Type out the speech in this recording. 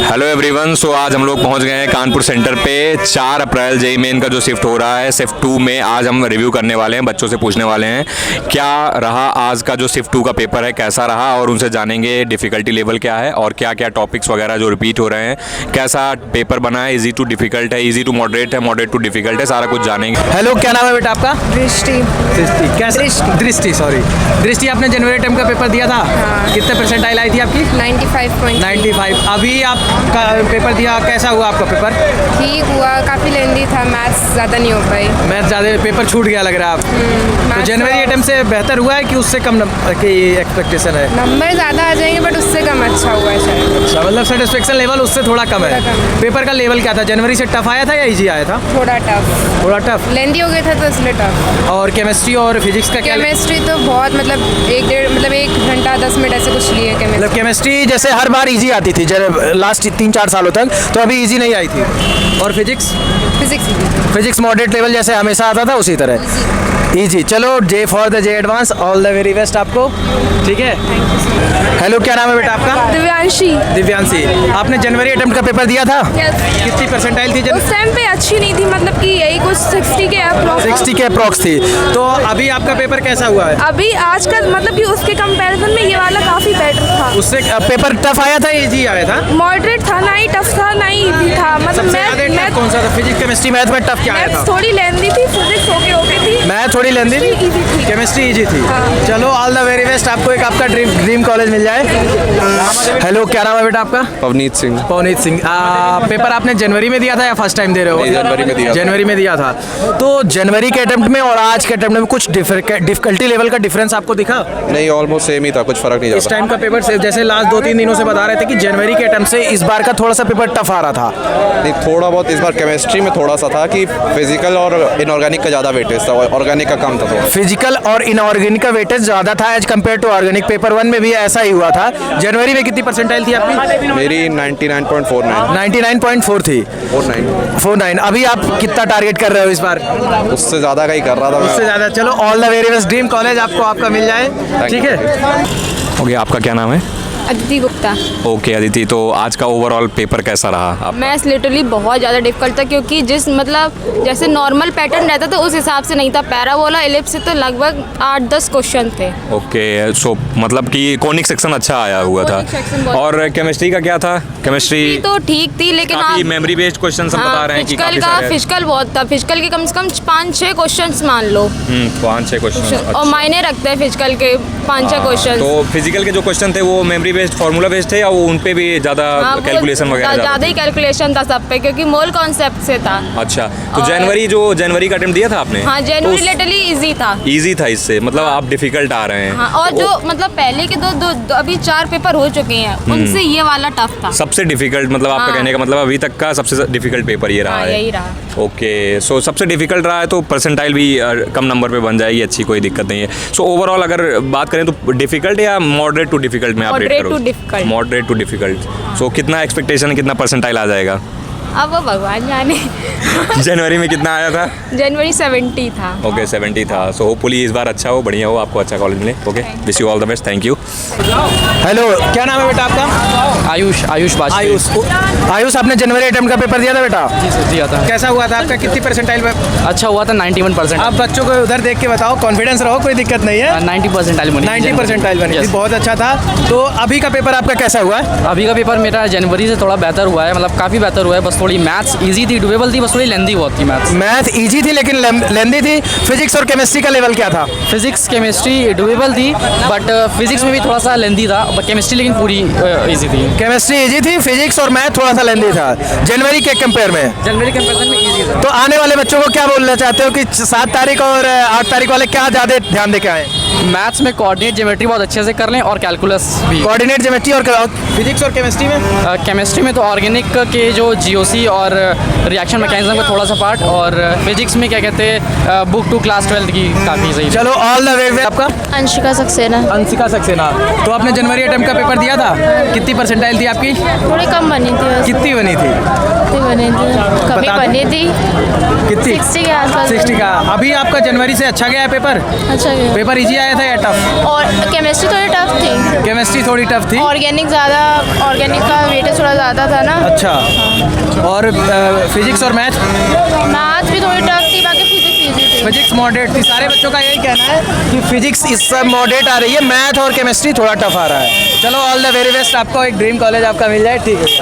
Hello everyone. सो आज हम लोग पहुंच गए हैं कानपुर सेंटर पे। 4 अप्रैल जेईई मेन का जो शिफ्ट हो रहा है, शिफ्ट 2 में आज हम रिव्यू करने वाले हैं, बच्चों से पूछने वाले हैं क्या रहा आज का जो शिफ्ट 2 का पेपर है, कैसा रहा, और उनसे जानेंगे डिफ़िकल्टी लेवल क्या है और क्या क्या टॉपिक्स वगैरह जो रिपीट हो रहे हैं, कैसा पेपर बना है, इजी टू डिफ़िकल्ट है, इजी टू मॉडरेट है, मॉडरेट टू डिफ़िकल्ट है, सारा कुछ जानेंगे। हेलो, क्या नाम है बेटा आपका? दृष्टि। दृष्टि, सॉरी दृष्टि। आपने जनवरी टर्म का पेपर दिया था? हाँ। कितने परसेंटाइल आई थी आपकी? 95.3। अभी आपका पेपर दिया, कैसा हुआ आपका पेपर? ठीक हुआ, काफ़ी लेंदी था, मैथ्स ज़्यादा नहीं हो पाई। मैथ ज़्यादा, पेपर छूट गया लग रहा है आप। तो जनवरी अटेम्प्ट से बेहतर हुआ है कि उससे कम की एक्सपेक्टेशन है? नंबर ज़्यादा आ जाएंगे बट उससे कम अच्छा हुआ है शायद। अच्छा, मतलब सेटिस्फेक्शन लेवल उससे थोड़ा कम है। पेपर का लेवल क्या था? जनवरी से टफ आया था या इजी आया था? थोड़ा टफ लेंदी हो गया था तो इसलिए टफ। और केमिस्ट्री और फिजिक्स का क्या? केमिस्ट्री तो बहुत मतलब 1 घंटा 10 मिनट ऐसे कुछ लिए केमिस्ट्री। मतलब केमिस्ट्री जैसे हर बार इजी आती थी लास्ट 3-4 सालों तक, तो अभी इजी नहीं आई थी। और फिजिक्स मॉडरेट लेवल जैसे हमेशा आता था उसी तरह इजी। चलो, J for the J advance, all the very best आपको। ठीक है, हेलो, क्या नाम है बेटा आपका? दिव्यांशी। आपने जनवरी अटेम्प्ट का पेपर दिया था? कितनी परसेंटाइल थी? उस टाइम पे अच्छी नहीं थी, मतलब कि यही कुछ 60 के अप्रॉक्स थी। तो अभी आपका पेपर कैसा हुआ है? अभी आज का मतलब कि उसके कंपैरिजन में ये वाला काफी बेटर था। उससे पेपर टफ आया था, इजी आया था? मॉडरेट था, ना ही टफ था ना ही इजी था। मतलब मैथ कौन सा था? फिजिक्स, केमिस्ट्री, मैथ में टफ क्या आया था? थोड़ी लेंदी थी, फिजिक्स ओके थी, मैथ थोड़ी लेंदी थी, इजी थी, केमिस्ट्री इजी थी। चलो, ऑल द वेरी बेस्ट, आपको एक आपका ड्रीम कॉलेज मिल जाए। हेलो, क्या नाम है बेटा आपका? पवनीत सिंह। पेपर आपने जनवरी में दिया था या फर्स्ट टाइम दे रहे हो? जनवरी में दिया था। तो जनवरी के अटेम्प्ट में और आज के अटेम्प्ट में कुछ डिफिकल्टी लेवल का डिफरेंस आपको दिखा? नहीं, ऑलमोस्ट सेम ही था, कुछ फर्क नहीं इस टाइम का पेपर से जैसे लास्ट 2-3 दिनों से बता रहे थे कि जनवरी के अटेम्प्ट से इस बार का थोड़ा सा पेपर टफ आ रहा था। नहीं, थोड़ा बहुत इस बार केमिस्ट्री में थोड़ा सा था कि फिजिकल और इनऑर्गेनिक का ज़्यादा वेटेज था, ऑर्गेनिक का कम था। फिजिकल और इनऑर्गेनिक का वेटेज ज़्यादा था as compare to organic. Paper 1 में भी ऐसा ही हुआ था। जनवरी में कितनी परसेंटाइल थी आपकी? मेरी 99.49। 99.4 थी। 49। अभी आप कितना टारगेट कर रहे हो इस बार? उससे ज़्यादा का ही कर रहा था। उससे ज़्यादा। चलो, all the very best, dream college आपका मिल जाए। ठीक है। ओके, आपका क्या नाम है? अदिति गुप्ता। ओके अदिति, तो आज का ओवरऑल पेपर कैसा रहा? मैथ्स लिटरली बहुत ज़्यादा डिफिकल्ट था, क्योंकि मतलब जैसे नॉर्मल पैटर्न रहता था उस हिसाब से नहीं था। पैराबोला, एलिप्स से तो लगभग 8-10 क्वेश्चन थे। ओके, सो मतलब कि कॉनिक सेक्शन अच्छा आया हुआ था। और केमिस्ट्री का क्या था? केमिस्ट्री तो ठीक थी, लेकिन काफी मेमोरी बेस्ड क्वेश्चन हम बता रहे हैं कि फिजिकल बहुत था। फिजिकल के कम से कम 5-6 क्वेश्चन मान लो। 5-6 क्वेश्चन और मायने रखते हैं फिजिकल के 5-6 क्वेश्चन। तो फिजिकल के जो क्वेश्चन थे वो मेमोरी बेस्ड, फार्मूला बेस्ड थे, या वो उन पे भी ज़्यादा कैलकुलेशन वगैरह? ज़्यादा ही कैलकुलेशन था सब पे, क्योंकि मोल कॉन्सेप्ट से था। अच्छा, तो जनवरी का अटेम्प्ट दिया था आपने? हाँ, जनवरी लिटरली इजी था। इजी था, इससे मतलब आप डिफिकल्ट आ रहे हैं। हाँ, और जो मतलब पहले के दो अभी 4 पेपर हो चुके हैं, उनसे ये वाला टफ था सबसे डिफिकल्ट। मतलब आपका कहने का मतलब अभी तक का सबसे डिफिकल्ट पेपर ये रहा है? यही रहा। ओके, सो सबसे डिफिकल्ट रहा है तो परसेंटाइल भी कम नंबर पे बन जाएगी, अच्छी कोई दिक्कत नहीं है। सो ओवरऑल अगर बात करें तो डिफिकल्ट या मॉडरेट टू डिफिकल्ट में आप रेट करोगे? Moderate to difficult. सो कितना एक्सपेक्टेशन, कितना परसेंटाइल आ जाएगा? अब वो भगवान जाने। जनवरी में कितना आया था? जनवरी 70 था। ओके, 70 था। सो होपफुली इस बार अच्छा हो, बढ़िया हो, आपको अच्छा कॉलेज मिले। Okay, wish you all the best, thank you. Hello, क्या नाम है बेटा आपका? आयुष, आपने जनवरी अटेम्प्ट का पेपर दिया था बेटा? जी सर, दिया था। कैसा हुआ था आपका? कितनी परसेंटाइल में? अच्छा हुआ था, 91%। आप बच्चों को उधर देख के बताओ, कॉन्फिडेंस रहो, कोई दिक्कत नहीं है। 90 परसेंटाइल बनी। बहुत अच्छा था। तो अभी का पेपर आपका कैसा हुआ? अभी का पेपर मेरा जनवरी से थोड़ा बेहतर हुआ है, मतलब काफ़ी बेहतर हुआ है। बस थोड़ी मैथ्स इजी थी, डुएबल थी, बस थोड़ी लेंदी बहुत थी। मैथ इजी थी लेकिन लेंदी थी। फिजिक्स और केमिस्ट्री का लेवल क्या था? फिजिक्स, केमिस्ट्री डुएबल थी, बट फिजिक्स में भी थोड़ा सा लेंदी था। केमिस्ट्री लेकिन पूरी इजी थी। केमिस्ट्री इजी थी, फिजिक्स और मैथ थोड़ा सा लेंदी था जनवरी के कंपेयर में। जनवरी कंपेरिजन में इजी था। तो आने वाले बच्चों को क्या बोलना चाहते हो कि 7 तारीख और 8 तारीख वाले क्या ज़्यादा ध्यान दे के आए? मैथ्स में कोऑर्डिनेट ज्योमेट्री बहुत अच्छे से कर लें, और कैलकुलस भी। कोऑर्डिनेट ज्योमेट्री और फिजिक्स और केमिस्ट्री में? केमिस्ट्री में तो ऑर्गेनिक के जो जीओसी और रिएक्शन मैकेनिज्म का थोड़ा सा पार्ट, और फिजिक्स में क्या कहते हैं बुक टू क्लास 12 की काफ़ी सही। चलो, ऑल द वे। आपका? अंशिका सक्सेना। तो आपने जनवरी अटेम्प्ट का पेपर दिया था? कितनी परसेंटाइल थी आपकी? थोड़ी कम बनी थी। कितनी बनी थी? कितनी बनी थी कभी बता दो। बनी थी कितनी 60 के आसपास 60 का। अभी आपका जनवरी से अच्छा गया है पेपर? अच्छा गया पेपर इजी आया था या टफ? और केमिस्ट्री थोड़ी टफ थी केमिस्ट्री थोड़ी टफ थी। ऑर्गेनिक का वेटेज थोड़ा ज़्यादा था ना अच्छा, और फिजिक्स और मैथ? मैथ भी थोड़ी टफ थी बाकी फिजिक्स इजी थी फिजिक्स मॉडरेट थी। सारे बच्चों का यही कहना है कि फिजिक्स इस सब मॉडरेट आ रही है, मैथ और केमिस्ट्री थोड़ा टफ आ रहा है। चलो ऑल द वेरी बेस्ट, आपको एक ड्रीम कॉलेज आपका मिल जाए। ठीक है।